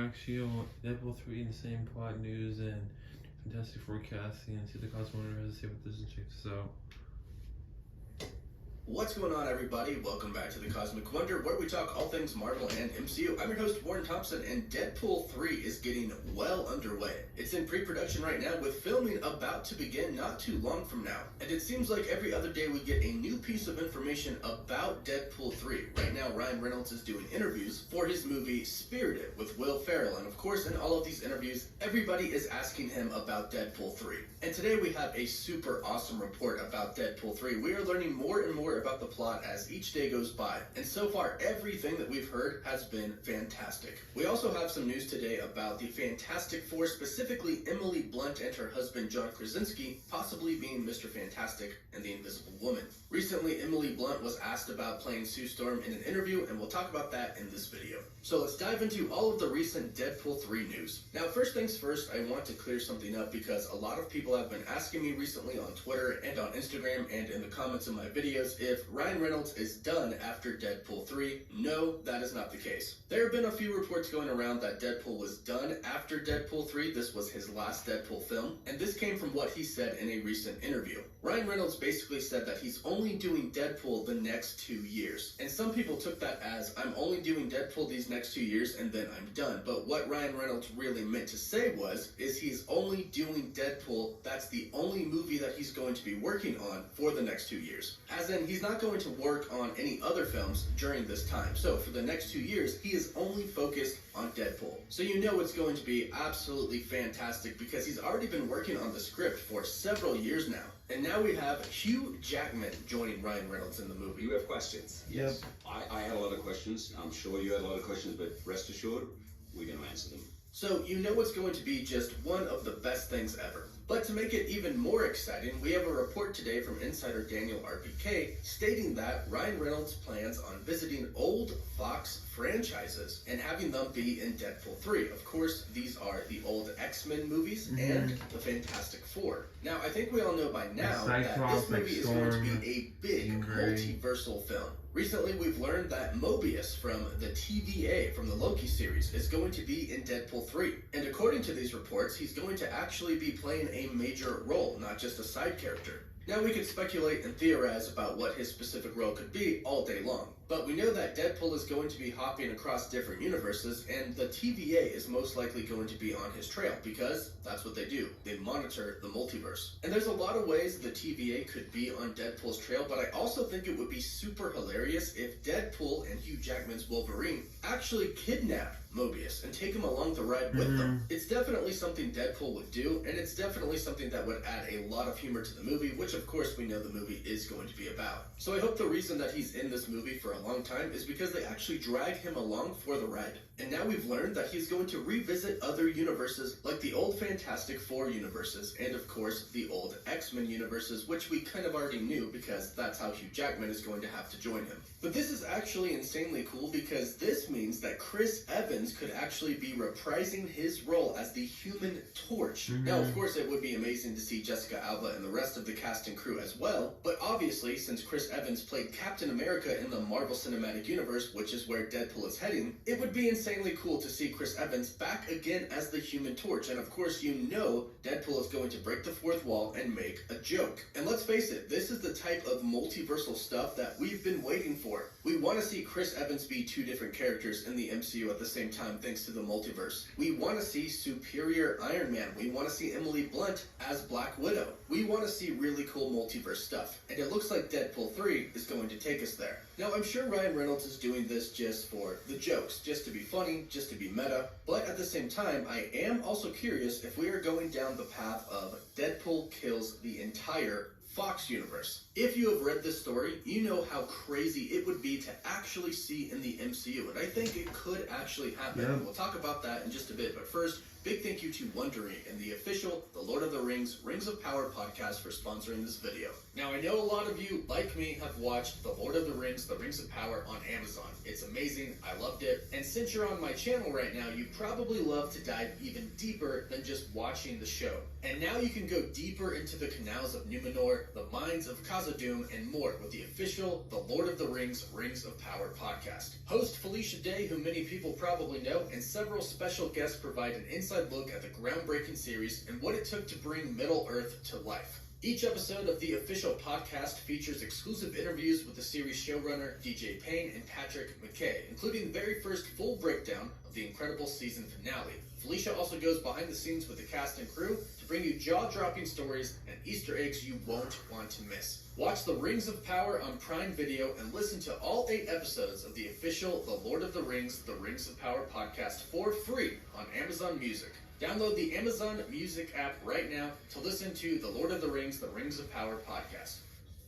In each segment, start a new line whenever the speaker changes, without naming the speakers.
actually on Deadpool 3 in the same plot news and Fantastic Forecasting and see the Cosmo has to say what this is. So,
what's going on, everybody? Welcome back to the Cosmic Wonder, where we talk all things Marvel and MCU. I'm your host, Warren Thompson, and Deadpool 3 is getting well underway. It's in pre-production right now, with filming about to begin not too long from now. And it seems like every other day we get a new piece of information about Deadpool 3. Right now, Ryan Reynolds is doing interviews for his movie Spirited with Will Ferrell. And of course, in all of these interviews, everybody is asking him about Deadpool 3. And today we have a super awesome report about Deadpool 3. We are learning more and more about the plot as each day goes by, and so far everything that we've heard has been fantastic. We also have some news today about the Fantastic Four, specifically Emily Blunt and her husband John Krasinski possibly being Mr. Fantastic and the Invisible Woman. Recently, Emily Blunt was asked about playing Sue Storm in an interview, and we'll talk about that in this video. So let's dive into all of the recent Deadpool 3 news. Now, first things first, I want to clear something up because a lot of people have been asking me recently on Twitter and on Instagram and in the comments of my videos if Ryan Reynolds is done after Deadpool 3. No, that is not the case. There have been a few reports going around that Deadpool was done after Deadpool 3. This was his last Deadpool film, and this came from what he said in a recent interview. Ryan Reynolds basically said that he's only doing Deadpool the next 2 years. And some people took that as, I'm only doing Deadpool these next 2 years and then I'm done. But what Ryan Reynolds really meant to say is he's only doing Deadpool. That's the only movie that he's going to be working on for the next 2 years. As in, he's not going to work on any other films during this time. So for the next 2 years, he is only focused on Deadpool. So you know it's going to be absolutely fantastic because he's already been working on the script for several years now. And now we have Hugh Jackman joining Ryan Reynolds in the movie.
You have questions? Yes. I had a lot of questions. I'm sure you had a lot of questions, but rest assured, we're going to answer them.
So you know it's going to be just one of the best things ever. But to make it even more exciting, we have a report today from insider Daniel RPK stating that Ryan Reynolds plans on visiting old Fox franchises and having them be in Deadpool 3. Of course, these are the old X-Men movies and the Fantastic Four. Now, I think we all know by now that this movie is going to be a big multiversal film. Recently, we've learned that Mobius from the TVA, from the Loki series, is going to be in Deadpool 3. And according to these reports, he's going to actually be playing a major role, not just a side character. Now, we could speculate and theorize about what his specific role could be all day long. But we know that Deadpool is going to be hopping across different universes, and the TVA is most likely going to be on his trail, because that's what they do. They monitor the multiverse. And there's a lot of ways the TVA could be on Deadpool's trail, but I also think it would be super hilarious if Deadpool and Hugh Jackman's Wolverine actually kidnap Mobius and take him along the ride with them. It's definitely something Deadpool would do, and it's definitely something that would add a lot of humor to the movie, which of course we know the movie is going to be about. So I hope the reason that he's in this movie for a long time is because they actually drag him along for the ride. And now we've learned that he's going to revisit other universes like the old Fantastic Four universes and of course the old X-Men universes, which we kind of already knew because that's how Hugh Jackman is going to have to join him. But this is actually insanely cool because this means that Chris Evans could actually be reprising his role as the Human Torch. Now, of course, it would be amazing to see Jessica Alba and the rest of the cast and crew as well, but obviously, since Chris Evans played Captain America in the Marvel Cinematic Universe, which is where Deadpool is heading, it would be insanely cool to see Chris Evans back again as the Human Torch. And of course, you know Deadpool is going to break the fourth wall and make a joke. And let's face it, this is the type of multiversal stuff that we've been waiting for. We want to see Chris Evans be two different characters in the MCU at the same time thanks to the multiverse. We want to see Superior Iron Man. We want to see Emily Blunt as Black Widow. We want to see really cool multiverse stuff. And it looks like Deadpool 3 is going to take us there. Now, I'm sure Ryan Reynolds is doing this just for the jokes, just to be funny, just to be meta. But at the same time, I am also curious if we are going down the path of Deadpool kills the entire Fox universe. If you have read this story, you know how crazy it would be to actually see in the MCU, and I think it could actually happen. And we'll talk about that in just a bit, but first, big thank you to Wondery and the official The Lord of the Rings Rings of Power podcast for sponsoring this video. Now, I know a lot of you, like me, have watched The Lord of the Rings Rings of Power on Amazon. It's amazing, I loved it, and since you're on my channel right now, you probably love to dive even deeper than just watching the show. And now you can go deeper into the canals of Numenor, the mines of Khazad-dûm, and more with the official The Lord of the Rings Rings of Power podcast. Host Felicia Day, who many people probably know, and several special guests provide an inside look at the groundbreaking series and what it took to bring Middle-earth to life. Each episode of the official podcast features exclusive interviews with the series showrunner DJ Payne and Patrick McKay, including the very first full breakdown of the incredible season finale. Felicia also goes behind the scenes with the cast and crew to bring you jaw-dropping stories and Easter eggs you won't want to miss. Watch the Rings of Power on Prime Video and listen to all 8 episodes of the official The Lord of the Rings of Power podcast for free on Amazon Music. Download the Amazon Music app right now to listen to The Lord of the Rings of Power podcast.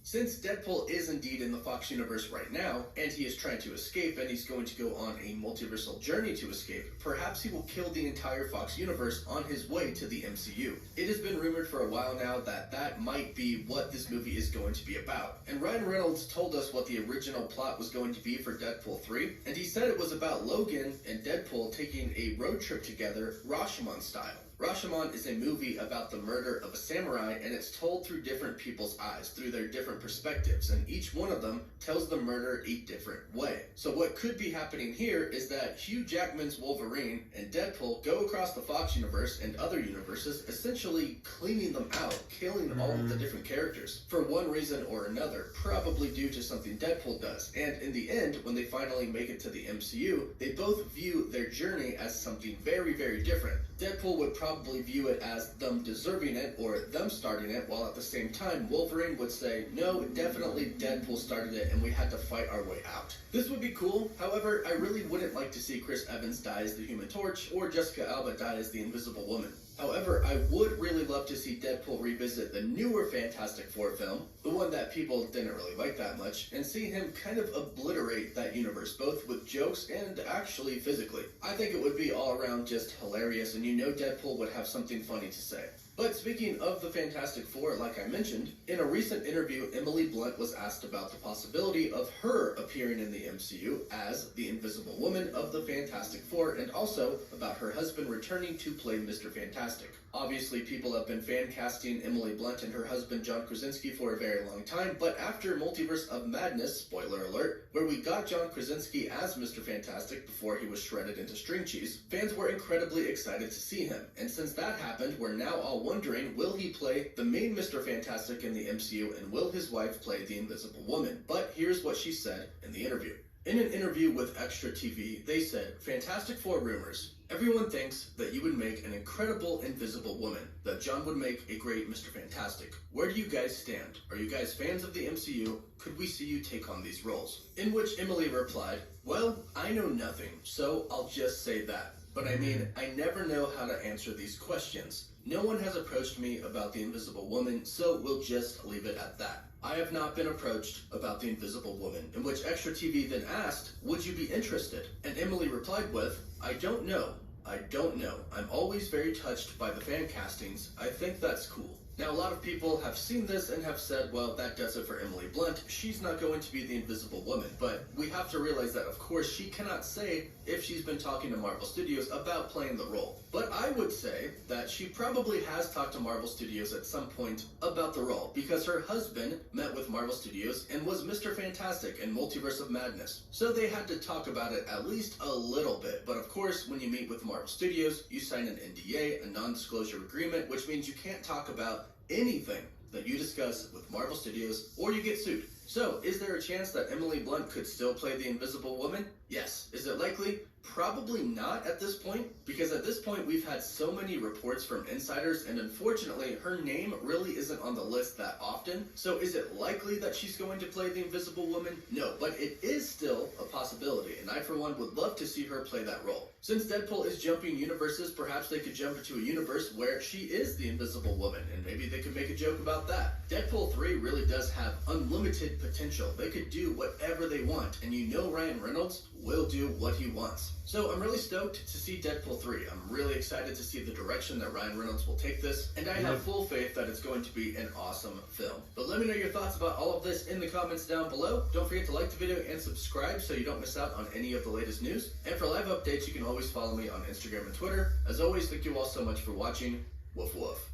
Since Deadpool is indeed in the Fox universe right now, and he is trying to escape, and he's going to go on a multiversal journey to escape, perhaps he will kill the entire Fox universe on his way to the MCU. It has been rumored for a while now that that might be what this movie is going to be about. And Ryan Reynolds told us what the original plot was going to be for Deadpool 3, and he said it was about Logan and Deadpool taking a road trip together, Rashomon style. Rashomon is a movie about the murder of a samurai, and it's told through different people's eyes, through their different perspectives, and each one of them tells the murder a different way. So what could be happening here is that Hugh Jackman's Wolverine and Deadpool go across the Fox universe and other universes, essentially cleaning them out, killing all of the different characters, for one reason or another, probably due to something Deadpool does. And in the end, when they finally make it to the MCU, they both view their journey as something very, very different. Deadpool would probably view it as them deserving it or them starting it, while at the same time Wolverine would say, no, definitely Deadpool started it and we had to fight our way out. This would be cool. However, I really wouldn't like to see Chris Evans die as the Human Torch or Jessica Alba die as the Invisible Woman. However, I would really love to see Deadpool revisit the newer Fantastic Four film, the one that people didn't really like that much, and see him kind of obliterate that universe, both with jokes and actually physically. I think it would be all around just hilarious, and you know Deadpool would have something funny to say. But speaking of the Fantastic Four, like I mentioned, in a recent interview, Emily Blunt was asked about the possibility of her appearing in the MCU as the Invisible Woman of the Fantastic Four, and also about her husband returning to play Mr. Fantastic. Obviously, people have been fan casting Emily Blunt and her husband John Krasinski for a very long time, but after Multiverse of Madness, spoiler alert, where we got John Krasinski as Mr. Fantastic before he was shredded into string cheese, fans were incredibly excited to see him. And since that happened, we're now all wondering, will he play the main Mr. Fantastic in the MCU, and will his wife play the Invisible Woman? But here's what she said in the interview. In an interview with Extra TV, they said, Fantastic Four rumors. Everyone thinks that you would make an incredible Invisible Woman, that John would make a great Mr. Fantastic. Where do you guys stand? Are you guys fans of the MCU? Could we see you take on these roles? In which Emily replied, well, I know nothing, so I'll just say that. But I mean, I never know how to answer these questions. No one has approached me about the Invisible Woman, so we'll just leave it at that. I have not been approached about the Invisible Woman, in which Extra TV then asked, would you be interested? And Emily replied with, I don't know. I don't know. I'm always very touched by the fan castings. I think that's cool. Now, a lot of people have seen this and have said, well, that does it for Emily Blunt. She's not going to be the Invisible Woman. But we have to realize that, of course, she cannot say if she's been talking to Marvel Studios about playing the role. But I would say that she probably has talked to Marvel Studios at some point about the role, because her husband met with Marvel Studios and was Mr. Fantastic in Multiverse of Madness. So they had to talk about it at least a little bit. But of course, when you meet with Marvel Studios, you sign an NDA, a non-disclosure agreement, which means you can't talk about anything that you discuss with Marvel Studios or you get sued. So, is there a chance that Emily Blunt could still play the Invisible Woman? Yes. Is it likely? Probably not at this point, because at this point we've had so many reports from insiders, and unfortunately her name really isn't on the list that often. So is it likely that she's going to play the Invisible Woman? No, but it is still a possibility, and I for one would love to see her play that role. Since Deadpool is jumping universes, perhaps they could jump into a universe where she is the Invisible Woman, and maybe they could make a joke about that. Deadpool 3 really does have unlimited potential. They could do whatever they want, and you know Ryan Reynolds will do what he wants. else. So I'm really stoked to see Deadpool 3. I'm really excited to see the direction that Ryan Reynolds will take this, and I have full faith that it's going to be an awesome film. But let me know your thoughts about all of this in the comments down below. Don't forget to like the video and subscribe so you don't miss out on any of the latest news. And for live updates, you can always follow me on Instagram and Twitter. As always, thank you all so much for watching. Woof woof.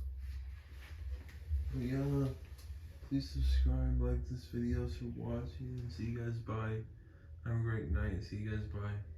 Yeah, please subscribe, like this video for watching, and see you guys bye. Have a great night. See you guys bye.